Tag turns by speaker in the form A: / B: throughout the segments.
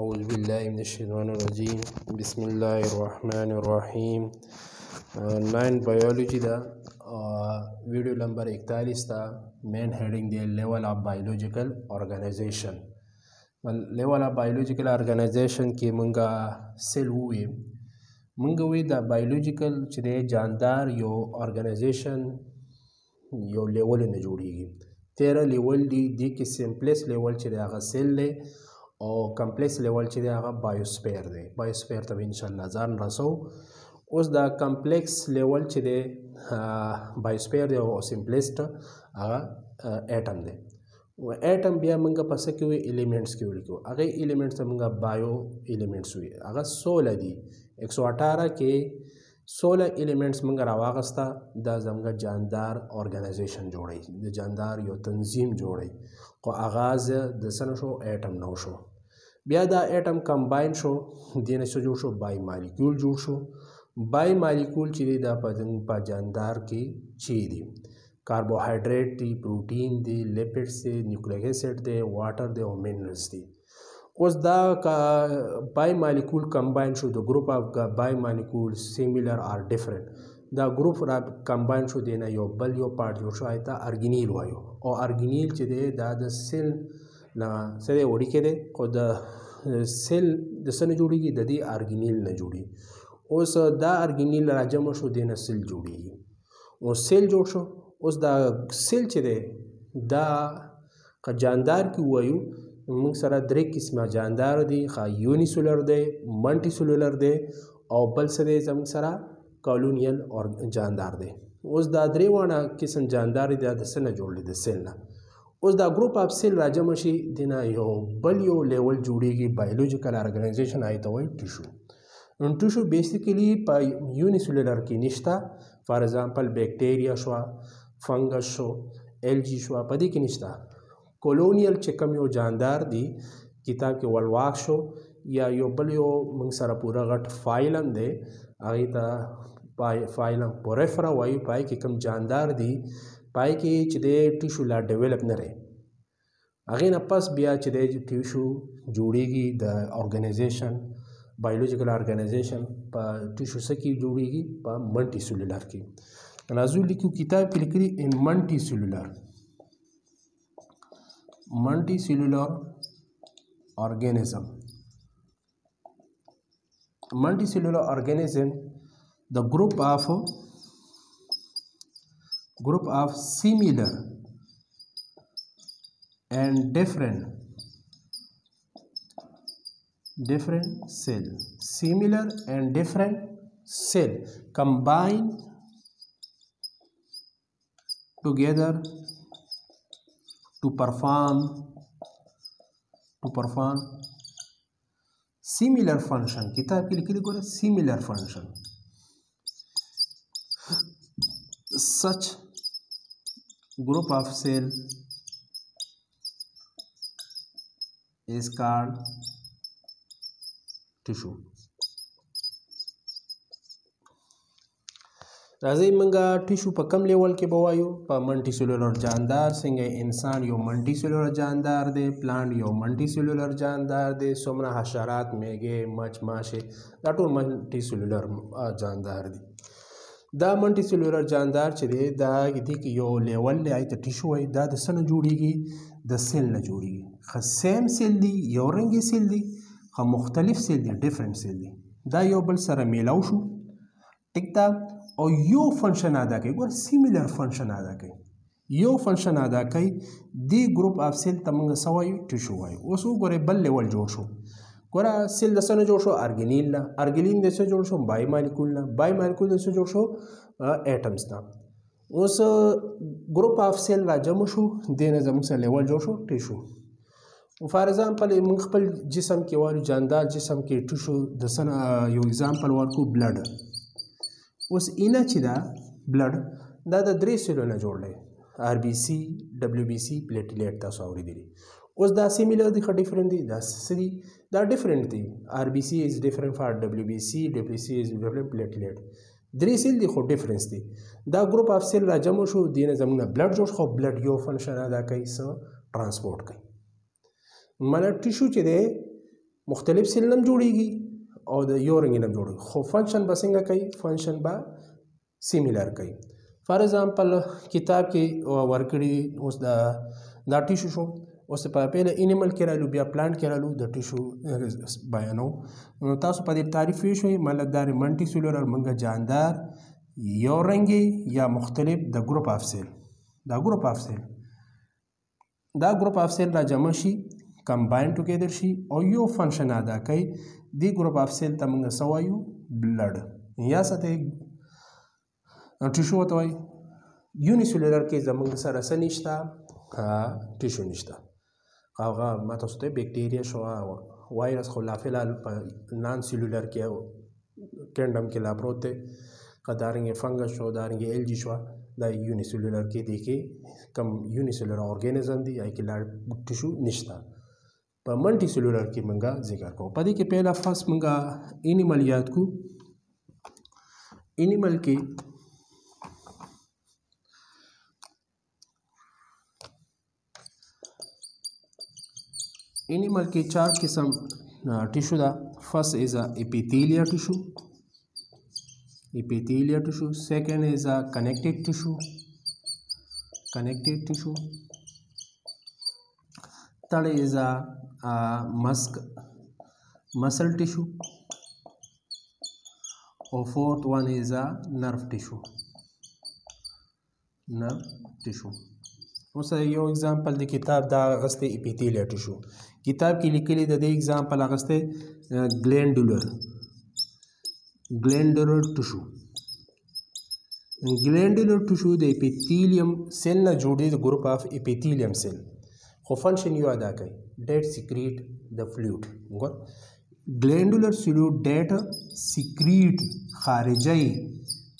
A: औज़ुबिल्लाहिमिनश्शैतानिर्रजीम बिस्मिल्लाहिर्रहमानिर्रहीम। 9 बायोलॉजी दा वीडियो नंबर 41 था। मेन हेडिंग दे level of biological organization. Level of biological organization की मंगा सेल हुए मंगा हुई दा बायोलॉजिकल चरे जानदार यो ऑर्गेनाइजेशन यो लेवल ने जोड़ेगी 13 लेवल दी कि सिंपलेस्ट लेवल चरे आगा सेल ले और कम्प्लेक्स लेवल चरे आगा बायोस्फीयर दे। बायोस्फीयर तब इंशाल्लाह जान रसो उस दा कम्प्लेक्स लेवल चरे बायोस्फीयर दे और सिंपलेस्ट आगा एटम दे। वो एटम बिया मंगा पस के हुए एलिमेंट्स के लिखो अगर एलिमेंट्स मंगा बायो एलिमेंट्स हुए अगर 16 दी 118 के 16 एलिमेंट्स मंगा रावागस्ता दा जमगा जानदार ऑर्गेनाइजेशन जोड़े द जानदार यो तंजीम जोड़े को आगाज दसन शो एटम नौ शो बिया दा एटम कंबाइन शो दिन से जो शो बाई मालिक्यूल जोड़ शो बाई मालिक्यूल चिरी दा पा जानदार की चीदी कार्बोहाइड्रेट दी प्रोटीन दी लिपिड्स दी न्यूक्लिक एसिड दे वाटर दे और मिनरल्स दी उस दा का बाई मालिक्यूल कंबाइन शो the group of biomolecule similar or different the group combine शो देना यो बल यो पार्ट जो शो आयता अर्गिनील वायो और अर्गिनील चदे दा द सेल ना सदे ओडी के दे और द सेल दसन जोड़ीगी ददी अर्गिनील न जोड़ी उस दा अर्गिनील राजम शो देना सेल जोड़ीगी और सेल जोड़ शो उस दा सेल चदे दा का जानदार की वायु मंग सरा दरे किस्म जानदार दी खा यूनिसेलुलर दे मल्टीसेलुलर दे और बल सदे जम सरा कॉलोनियल और जानदार दे उस दा दरे वाना किस्म जानदार दा दसन जोड़ ले दे सेल ना उस दा ग्रुप ऑफ सेल राजमशी दिना यो बल यो लेवल जोड़ेगी बायोलॉजिकल ऑर्गेनाइजेशन आई तो वही टिश्यू बेसिकली यूनिसेलुलर की निश्ता for example bacteria show fungus show algae show पदी की निश्ता कॉलोनियल चकम यो जानदार दी किताब के वलवाक शो या यो बल यो मंग सरा पूरा गट फाइलम दे आगे ता फाइलम पोरेफरा वायु पाई कि कम जानदार दी पाई कि चदे टिश्यू ला डेवलप न रहे आगे न पस बिया चदे टिश्यू जोड़ेगी द ऑर्गेनाइजेशन बायोलॉजिकल ऑर्गेनाइजेशन पा टिश्यू से की जोड़ेगी पा मल्टी सेलुलर की नाजू लिखी किताब की लिखी in multicellular organism the group of similar and different cell combine together to perform similar function किताब की लिखी लिखो similar function such group of cell is called tissue राजी मंगा टिश्यू पर कम लेवल के बवायो पर मल्टीसेलुलर जानदार सिंगे इंसान यो मल्टीसेलुलर जानदार दे प्लांट यो मल्टीसेलुलर जानदार दे सोमना हशरात मेगे मच माशे दाटो मल्टीसेलुलर जानदार दे दा मल्टीसेलुलर जानदार चले दा दी कि यो लेवल ले आई तो टिश्यू आई दा दसन जोड़ेगी द सेल न जोड़ेगी ख सेम सेल दी यो रंगी सेल दी ख मुख्तलिफ सेल दी डिफरेंट सेल दी दा यो बल सरा मिलाऊ शो टिकता और यो फंक्शन अदा कई और सिमिलर फंक्शन अदा कई यो फंक्शन अदा कई दी ग्रुप ऑफ सेल तमंग सवायु टिश्यू वायु उसको गोरे बल लेवल जोड़ शो गोरा सेल दसन जोड़ शो अर्गिनील ना अर्गिनील देसे जोड़ शो बाई मालिक्यूल देसे जोड़ शो एटम्स ना उस ग्रुप ऑफ सेल ला जम शो देने जम से लेवल जोड़ शो टिश्यू फॉर एग्जांपल मुख्तल जिस्म के वाली जानदार जिस्म के टिश्यू दसन यो एग्जांपल वाल को ब्लड उस इना चिदा ब्लड दा दरे सेलो न जोड़ ले आरबीसी डब्ल्यूबीसी प्लेटलेट दा सौरी दिली उस दा सिमिलर दी डिफरेंट दी दा सी दा डिफरेंट दी RBC is different for WBC WBC is different platelet दरे सेल दी खो डिफरेंस दी दा ग्रुप ऑफ सेल रा जमो शो दीने जमना ब्लड जोड़ खो ब्लड यो फंक्शन अदा कई स ट्रांसपोर्ट कई माना टिश्यू चदे مختلف سیل نم جوړیږي او د یو رنګ نم جوړیږي خو فنکشن به څنګه کوي فنکشن به سیمیلر کوي فار ایگزامپل کتاب کې ورکړي اوس دا ټیشو شو اوس په پیله انیمل کې رالو بیا پلانټ کې رالو د ټیشو بیانو نو تاسو په دې تعریف شوي مطلب دا منټي سیلولر منګه جاندار یو رنګي یا مختلف د ګروپ اف سیل دا ګروپ اف سیل را جمع شي کمباین ټوګیدر شي او یو فنکشن ادا کوي دی ګروپ اف سیل ته موږ سوایو بلډ یا سته ټیشو وته وای یونیسیلولر کې زموږ سره سنشتا ټیشو نشتا هغه ما تاسو ته بیکټیریا شو وایرس خو لا فلال په نان سیلولر کې کینډم کې لا پروت دی قدارنګ فنګس شو دارنګ الجی شو دا یونیسیلولر کې دی کې کم یونیسیلولر اورګانیزم دی یا کې لا ټیشو نشتا په ملټي سیلولر کې منګه ذکر کوو په دې کې پہلا فرست منګه انیمل یاد کو انیمل کې चार किस्म टिश्यू दा first is a epithelial tissue second is a connective tissue third is a muscle tissue और fourth one is a nerve tissue اوس یو example د کتاب دا غسته اپیثیلیل ټیشو کتاب کې لیکلي د دې एग्जांपल غسته ګلینډولر ټیشو د اپیثیلیم سیل نه جوړي د ګروپ اف اپیثیلیم سیل خو فنکشن یو ادا کوي ډیټ سیکریټ د فلوئډ وګور ګلینډولر سیلو ډیټ سیکریټ خارجي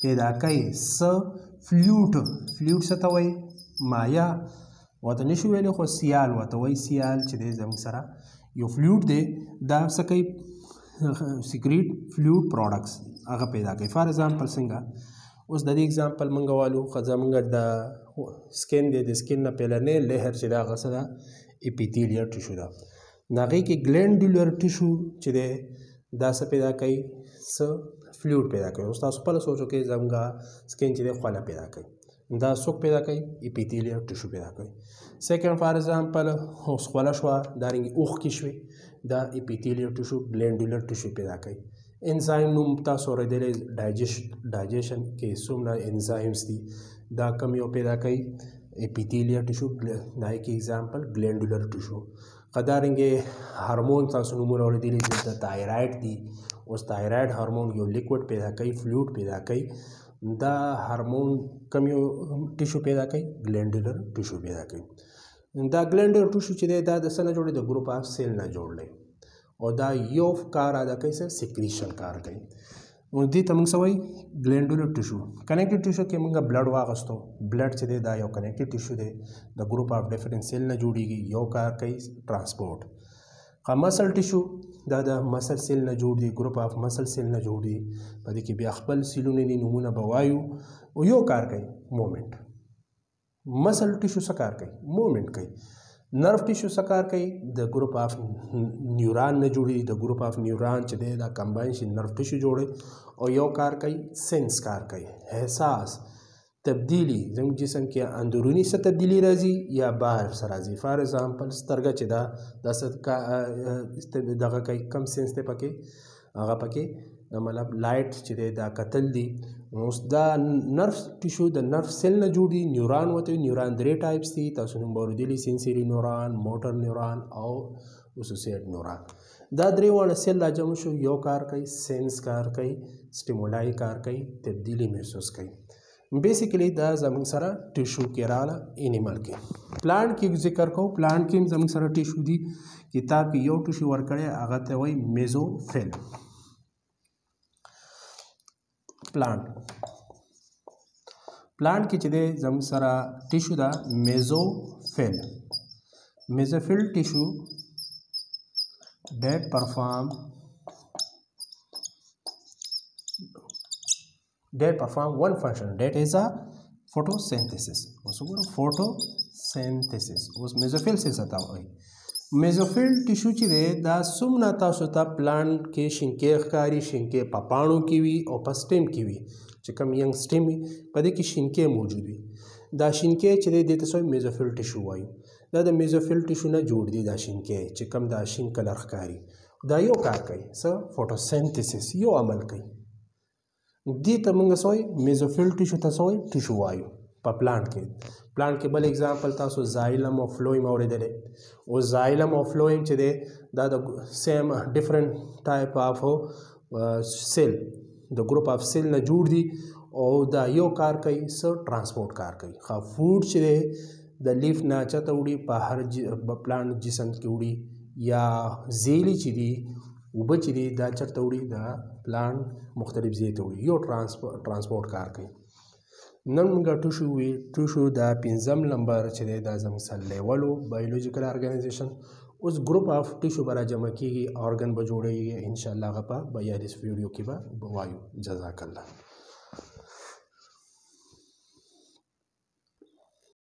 A: پیدا کوي س فلوئډ څه ته وایي مایا وته نشو ویلې خو سیال وته وای سیال چې د زموږ سره یو فلوئډ دی دا څه کوي سیکریټ فلوئډ پروډکټس هغه پیدا کوي فار ایگزامپل څنګه اوس د دې एग्जांपल منګه والو خزه منګه د سکین دی د سکین نه پهلنې لهر چې دا غسه دا اپیثیلیل ټیشو دا ناغي کې ګلینډولر ټیشو چې دا څه پیدا کوي څه فلوئډ پیدا کوي اوس تاسو په سوچو کې زمګه سکین چې د خواله پیدا کوي دا څوک پیدا کوي اپیثیلیل ټیشو پیدا کوي سیکنډ فار ایگزامپل اوس خواله شو دارنګ اوخ کې شوي دا اپیثیلیل ټیشو ګلینډولر ټیشو پیدا کوي انزایم نوم تاسو ورته ډایجیشن کې څومره انزایمز دي دا کم یو پیدا کوي اپیثیلیل ټیشو دای کې एग्जांपल ګلینډولر ټیشو قدارنګ هارمون تاسو نومونه ورته دي د تایراید دي اوس تایراید هارمون یو لیکوډ پیدا کوي فلوئډ پیدا کوي دا هارمون کم یو ټیشو پیدا کوي ګلینډولر ټیشو پیدا کوي دا ګلینډولر ټیشو چې دا د سره جوړي د ګروپ اف سیل نه جوړلې او دا یو کار ادا کوي سر سیکریشن کار کوي نو دې ته موږ سوي ګلینډولر ټیشو کنیکټیو ټیشو کې موږ بلډ واغستو بلډ چې دا یو کنیکټیو ټیشو دی د ګروپ اف ډیفرنٹ سیل نه جوړیږي یو کار کوي ټرانسپورټ مسل ټیشو دا د مسل سیل نه جوړ دی ګروپ اف مسل سیل نه جوړ دی په دې کې بیا خپل سیلونه دي نمونه بوایو او یو کار کوي موومېنټ مسل ټیشو څه کار کوي موومېنټ کوي نرو ټیشو څه کار کوي د ګروپ اف نیوران نه جوړي د ګروپ اف نیوران چې دا کمباین شي نرو ټیشو جوړي او یو کار کوي سنس کار کوي احساس تبدیلی زموږ جسم کې اندرونی څه تبدیلی راځي یا بهر څه راځي فار ایگزامپل سترګه چې دا دغه کوي کم سنس دی پکې هغه پکې مطلب لایټ چې دا کتل دي اوس دا نرف ټیشو د نرف سیل نه جوړ دي نیوران وته نیوران درې ټایپس دي تاسو نوم اوریدلی سنسوري نیوران موټر نیوران او اوسوسیټ نیوران دا درې وړه سیل راجم شو یو کار کوي سنس کار کوي سټیمولای کار کوي تبدیلی محسوس کوي بیسیکلی دا زموږ سره ټیشو کې رااله انیمل کې پلانټ کې ذکر کو پلانټ کې زموږ سره ټیشو دي کتاب کې یو ټیشو ورکړی هغه ته وایي میزوفیل پلانټ کې چې دی زموږ سره ټیشو دا میزوفیل ټیشو that perform one function that is a photosynthesis. Also photosynthesis उस मेसोफिल से सता हुई मेزोफिल टिश्यू چې دی دا څومره تاسو ته پلانټ کې شینکې ښکاري، شینکې په پاڼو کې وي او په سټیم کې وي، چې کوم ینګ سټیم وي په دې کې شینکې موجود وي. دا شینکې چې دی دې ته څه میزوفیل ټیشو وایو. دا د میزوفیل ټیشو نه جوړ دي دا شینکې چې کوم دا شین کلر ښکاري. دا یو کار کوي څه فوټوسنتھسس یو عمل کوي. دې ته موږ څه وایو میزوفیل ټیشو ته څه وایو ټیشو وایو په پلانټ کې. پلانټ کې بل اگزامپل تاسو زایلم او فلویم اوریدلی. او زایلم او فلویم چې دی دا د سیم ډیفرنٹ ټایپ اف سیل د ګروپ اف سیل نه جوړ دي او دا یو کار کوي څه ټرانسپورټ کار کوي. ښه فوډ چې دی د لیف نه چته وړي په هر پلانټ جسم کې وړي یا زیلی چې دي اوبه چې دي دا چېرته وړي دا پلانټ مختلف ځای ته وړي یو ټرانسپورټ کار کوي. نن موږ ټیشو دا 5م نمبر چې دی دا زموږ سره لیولو بایولوژیکل ارګنایزیشن. اوس ګروپ اف ټیشو به را جمع کېږي، ارګن به جوړېږي انشاءالله. هغه به یادې ویډیو کې به وایو. جزاک الله.